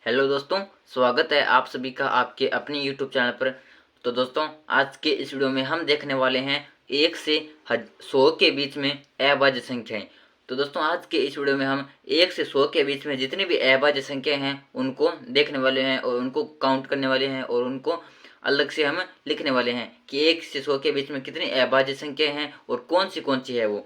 Hello दोस्तों, स्वागत है आप सभी का आपके अपने यूट्यूब चैनल पर। तो दोस्तों, आज के इस वीडियो में हम देखने वाले हैं 1 से 100 के बीच में अभाज्य संख्याएं। तो दोस्तों, आज के इस वीडियो में हम 1 से 100 के बीच में जितनी भी अभाज्य संख्याएं हैं उनको देखने वाले हैं और उनको काउंट करने वाले हैं और उनको अलग से हम लिखने वाले हैं कि 1 से 100 के बीच में कितनी अभाज्य संख्याएं हैं और कौन सी है वो।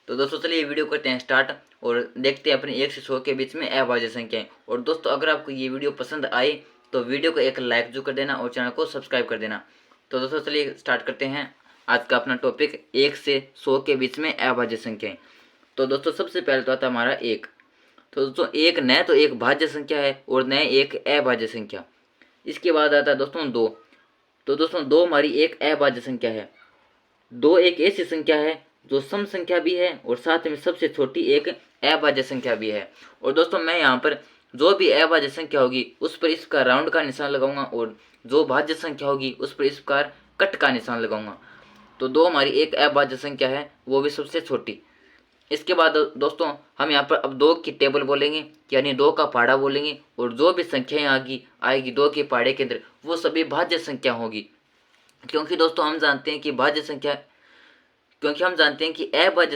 तो दोस्तों, चलिए वीडियो करते हैं स्टार्ट और देखते हैं अपनी 1 से 100 के बीच में अभाज्य संख्याएं। और दोस्तों, अगर आपको ये वीडियो पसंद आए तो वीडियो को एक लाइक जो कर देना और चैनल को सब्सक्राइब कर देना। तो दोस्तों, चलिए स्टार्ट करते हैं आज का अपना टॉपिक 1 से 100 के बीच में अभाज्य संख्याएं। तो दोस्तों, सबसे पहले तो आता है हमारा 1। तो दोस्तों, एक न तो एक भाज्य संख्या है और न एक अभाज्य संख्या। इसके बाद आता है दोस्तों 2। तो दोस्तों, 2 हमारी एक अभाज्य संख्या है। 2 एक ऐसी संख्या है जो सम संख्या भी है और साथ में सबसे छोटी एक अभाज्य संख्या भी है। और दोस्तों, मैं यहाँ पर जो भी अभाज्य संख्या होगी उस पर इस प्रकार राउंड का निशान लगाऊंगा और जो भाज्य संख्या होगी उस पर इस प्रकार कट का निशान लगाऊंगा। तो 2 हमारी एक अभाज्य संख्या है, वो भी सबसे छोटी। इसके बाद दोस्तों, हम यहाँ पर अब 2 की टेबल बोलेंगे, यानी 2 का पहाड़ा बोलेंगे और जो भी संख्याएं आएगी 2 के पहाड़े के अंदर वो सभी भाज्य संख्या होगी। क्योंकि दोस्तों, हम जानते हैं कि अभाज्य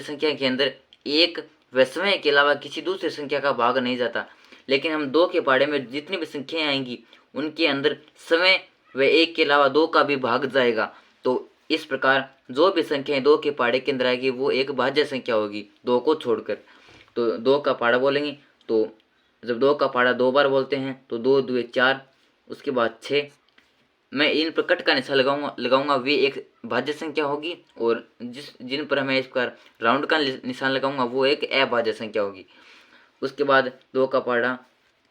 संख्या के अंदर एक व समय के अलावा किसी दूसरी संख्या का भाग नहीं जाता। लेकिन हम 2 के पहाड़े में जितनी भी संख्याएं आएंगी उनके अंदर समय व 1 के अलावा 2 का भी भाग जाएगा। तो इस प्रकार जो भी संख्याएं 2 के पहाड़े के अंदर आएगी वो एक भाज्य संख्या होगी 2 को छोड़कर। तो 2 का पहाड़ा बोलेंगे, तो जब 2 का पहाड़ा 2 बार बोलते हैं तो 2 दूए 4, उसके बाद 6। मैं इन पर कट का निशान लगाऊंगा वे एक भाज्य संख्या होगी और जिन पर मैं इस पर राउंड का निशान लगाऊंगा वो एक अभाज्य संख्या होगी। उसके बाद 2 का पहाड़ा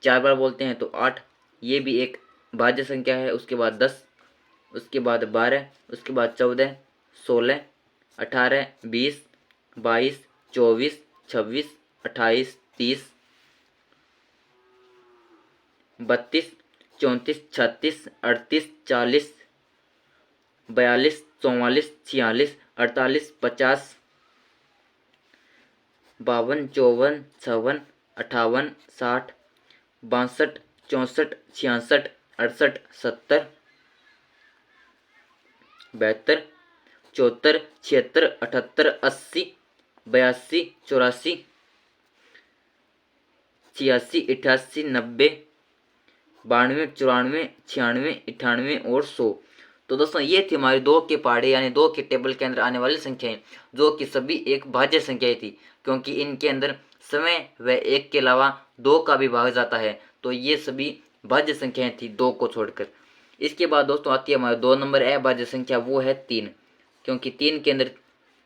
4 बार बोलते हैं तो 8, ये भी एक भाज्य संख्या है। उसके बाद 10, उसके बाद 12, उसके बाद 14, 16, 18, 20, 22, 24, 26, 28, 30, 32, 34, 36, 38, 40, 42, 44, 46, 48, 50, 52, 54, 56, 58, 60, 62, 64, 66, 68, 70, 72, 74, 76, 78, 80, 82, 84, 86, 88, 90, 92, 94, 96, 98 और 100। तो दोस्तों, ये थी हमारी 2 के पहाड़े यानी 2 के टेबल के अंदर आने वाली संख्याएं, जो कि सभी एक भाज्य संख्याएं थी, क्योंकि इनके अंदर समय व 1 के अलावा 2 का भी भाग जाता है। तो ये सभी भाज्य संख्याएं थी 2 को छोड़कर। इसके बाद दोस्तों आती है हमारी 2 नंबर अभाज्य संख्या, वो है 3, क्योंकि 3 के अंदर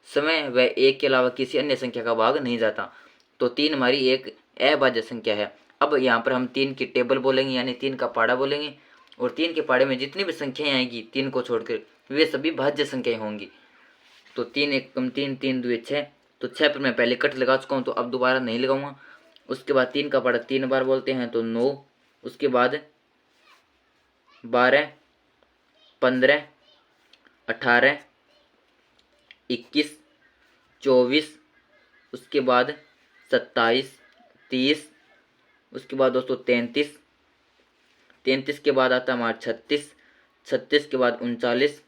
समय व 1 के अलावा किसी अन्य संख्या का भाग नहीं जाता। तो 3 हमारी एक अभाज्य संख्या है। अब यहाँ पर हम 3 की टेबल बोलेंगे यानी 3 का पहाड़ा बोलेंगे और 3 के पहाड़े में जितनी भी संख्याएं आएगी 3 को छोड़कर वे सभी भाज्य संख्याएं होंगी। तो 3 एक कम 3, 3 दूए 6, तो 6 पर मैं पहले कट लगा चुका हूँ तो अब दोबारा नहीं लगाऊंगा। उसके बाद 3 का पहाड़ा 3 बार बोलते हैं तो 9, उसके बाद 12, 15, 18, 21, 24, उसके बाद 27, 30, उसके बाद दोस्तों 33, 33 के बाद आता है हमारा 36, 36 के बाद 39,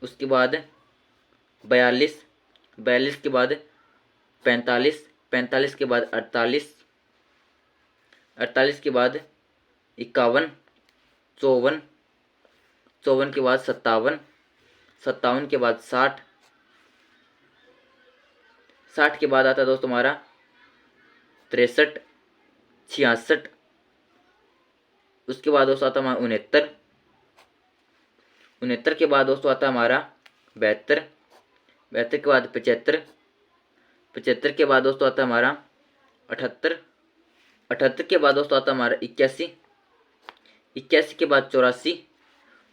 उसके बाद 42, 42 के बाद 45, 45 के बाद 48, 48 के बाद 51, 54, 54 के बाद 57, 57 के बाद 60, 60 के बाद आता है दोस्तों हमारा 63, 66, उसके बाद दोस्तों आता है हमारा 69, 69 के बाद दोस्तों आता है हमारा 72, 72 के बाद 75, 75 के बाद दोस्तों आता है हमारा 78, 78 के बाद दोस्तों आता है हमारा 81, 81 के बाद 84,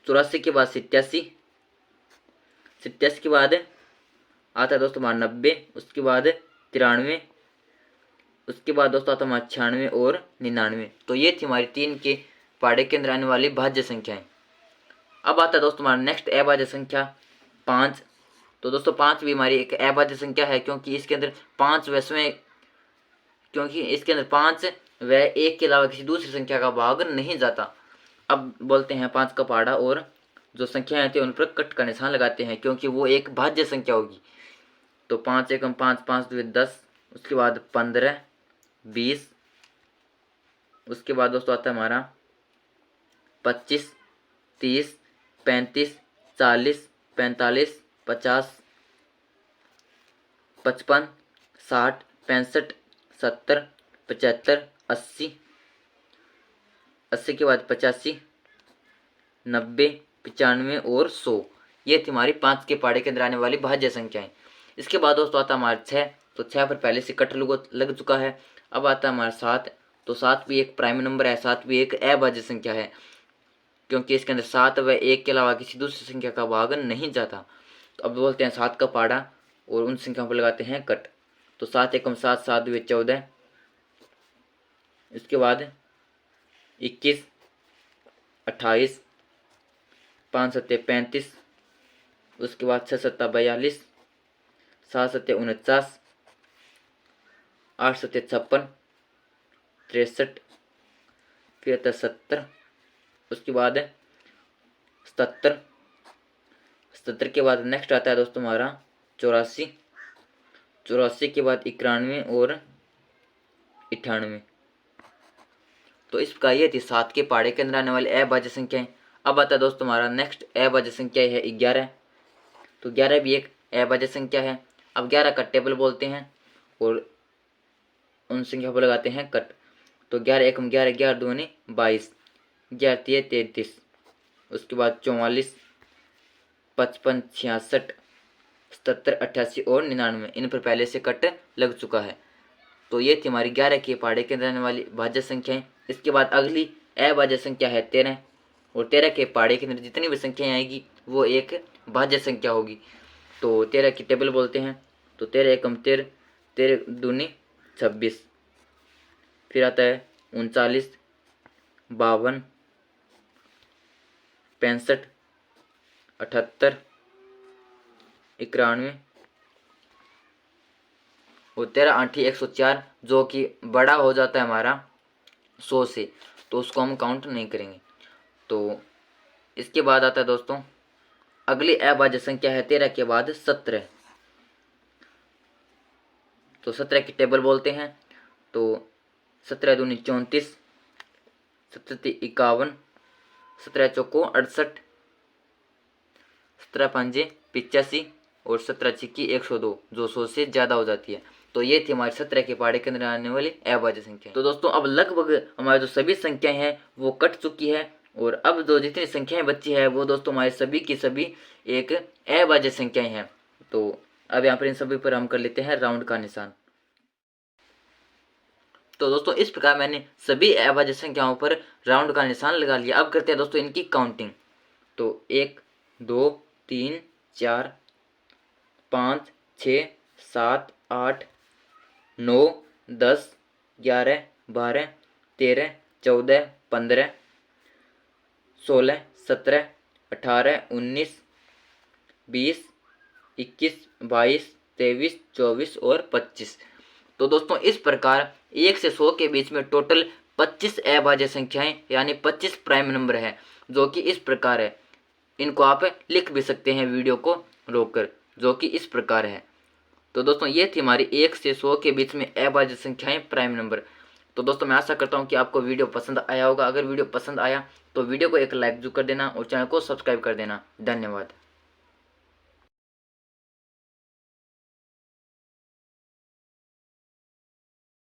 84 के बाद 87, 87 के बाद आता है दोस्तों हमारा 90, उसके बाद 93, उसके बाद दोस्तों आता है हमारा 96 और 99। तो ये थी हमारी 3 के पहाड़े के अंदर आने वाली भाज्य संख्याएं। अब आता है दोस्तों हमारा नेक्स्ट अभाज्य संख्या 5। तो दोस्तों 5 भी हमारी एक अभाज्य संख्या है, क्योंकि इसके अंदर 5 व समय क्योंकि इसके अंदर 5 व 1 के अलावा किसी दूसरी संख्या का भाग नहीं जाता। अब बोलते हैं 5 का पहाड़ा और जो संख्याएं आती हैं उन पर कट का निशान लगाते हैं, क्योंकि वो एक भाज्य संख्या होगी। तो 5 एकम 5, 5 दूनी 10, उसके बाद 15, 20, उसके बाद दोस्तों आता है हमारा 25, 30, 35, 40, 45, 50, 55, 60, 65, 70, 75, 80, 80 के बाद 85, 90, 95 और 100। ये थी हमारी 5 के पहाड़े के अंदर आने वाली भाज्य संख्याएं। इसके बाद दोस्तों आता है हमारा 6, तो 6 पर पहले से कट लग चुका है। अब आता है हमारा 7, तो 7 भी एक प्राइम नंबर है, 7 भी एक अभाज्य संख्या है, क्योंकि इसके अंदर 7 व 1 के अलावा किसी दूसरी संख्या का भाग नहीं जाता। तो अब बोलते हैं 7 का पहाड़ा और उन संख्याओं पर लगाते हैं कट। तो 7 एकम 7, 7 दूनी 14, इसके बाद 21, 28, 5 सत्ते 35, उसके बाद 6 सत्ता 42, 7 सत्ते 49, 8 सत्ते 56, 63, फिर आता 70, उसके बाद 77, 77 के बाद नेक्स्ट आता है दोस्तों हमारा 84, 84 के बाद 91 और 98। तो इस प्रकार ये थी 7 के पहाड़े के अंदर आने वाली अभाज्य संख्याएं। अब आता है दोस्तों हमारा नेक्स्ट अभाज्य संख्या है 11। तो 11 भी एक अभाज्य संख्या है। अब 11 का टेबल बोलते हैं और उन संख्या पर लगाते हैं कट। तो 11 एकम 11, 11 दूनी 22, 11 तिये 33, उसके बाद 44, 55, 66, 77, 88 और 99, इन पर पहले से कट लग चुका है। तो ये थी हमारी 11 के पहाड़े के अंदर आने वाली भाज्य संख्याएं। इसके बाद अगली अभाज्य संख्या है 13, और 13 के पहाड़े के अंदर जितनी भी संख्याएं आएगी वो एक भाज्य संख्या होगी। तो 13 की टेबल बोलते हैं। तो 13 एकम 13, 13 दूनी 26, फिर आता है 39, 52, 65, 78, 91 और 13 8 104, जो कि बड़ा हो जाता है हमारा 100 से, तो उसको हम काउंट नहीं करेंगे। तो इसके बाद आता है दोस्तों अगली अभाज्य संख्या है 13 के बाद 17। तो 17 की टेबल बोलते हैं। तो 17 दूनी 34, 17 51, 17 चौको 68, 17 पंजे 85 और 17 छिक्की 102, जो 100 से ज़्यादा हो जाती है। तो ये थी हमारी 17 के पहाड़े के अंदर आने वाली अभाज्य संख्या। तो दोस्तों अब लगभग हमारी जो सभी संख्याएं हैं वो कट चुकी है, और अब जो जितनी संख्याएं बची है वो दोस्तों हमारी सभी की सभी एक अभाज्य संख्याएं हैं। तो अब यहाँ पर इन सभी पर हम कर लेते हैं राउंड का निशान। तो दोस्तों इस प्रकार मैंने सभी अभाज्य संख्याओं पर राउंड का निशान लगा लिया। अब करते हैं दोस्तों इनकी काउंटिंग। तो 1 2 3 4 5 6 7 8 9 10 11 12 13 14 15 16 17 18 19 20 21 22 23 24 और 25। तो दोस्तों इस प्रकार 1 से 100 के बीच में टोटल 25 अभाज्य संख्याएं यानी 25 प्राइम नंबर है, जो कि इस प्रकार है। इनको आप लिख भी सकते हैं वीडियो को रोककर, जो कि इस प्रकार है। तो दोस्तों ये थी हमारी 1 से 100 के बीच में अभाज्य संख्याएं प्राइम नंबर। तो दोस्तों मैं आशा करता हूँ कि आपको वीडियो पसंद आया होगा। अगर वीडियो पसंद आया तो वीडियो को एक लाइक जरूर कर देना और चैनल को सब्सक्राइब कर देना। धन्यवाद।